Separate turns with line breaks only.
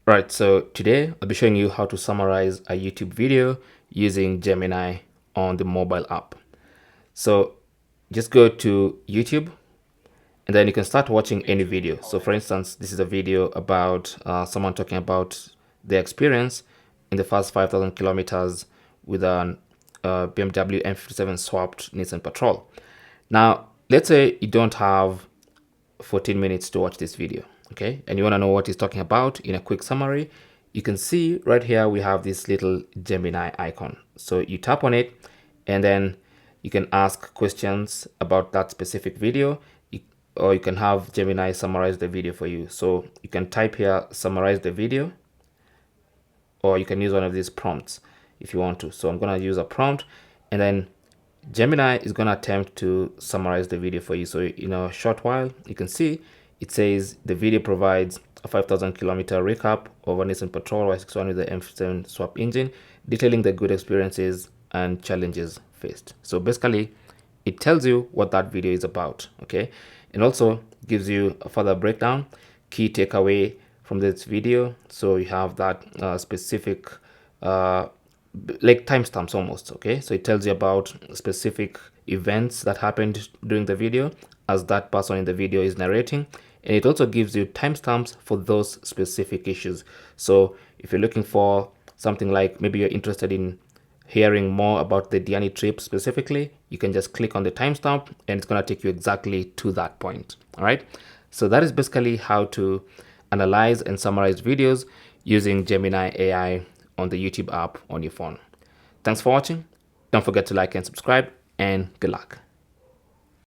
Right, so today I'll be showing you how to summarize a YouTube video using Gemini on the mobile app. So just go to YouTube and then you can start watching any video. So for instance, this is a video about someone talking about their experience in the first 5,000 kilometers with an BMW M57 swapped Nissan Patrol. Now, let's say you don't have 14 minutes to watch this video, okay, and you want to know what he's talking about in a quick summary. You can see right here we have this little Gemini icon, so you tap on it and then you can ask questions about that specific video, or you can have Gemini summarize the video for you. So you can type here summarize the video, or you can use one of these prompts if you want to. So I'm going to use a prompt, and then Gemini is going to attempt to summarize the video for you. So in a short while, you can see it says the video provides a 5,000 kilometer recap of a Nissan Patrol Y61 with the M57 swap engine, detailing the good experiences and challenges faced. So basically, it tells you what that video is about, okay? And also gives you a further breakdown, key takeaway from this video. So you have that specific like timestamps almost, okay? So it tells you about specific events that happened during the video as that person in the video is narrating, and it also gives you timestamps for those specific issues. So if you're looking for something like maybe you're interested in hearing more about the Diani trip specifically, you can just click on the timestamp and it's going to take you exactly to that point. All right, so that is basically how to analyze and summarize videos using Gemini AI on the YouTube app on your phone. Thanks for watching. Don't forget to like and subscribe, and good luck.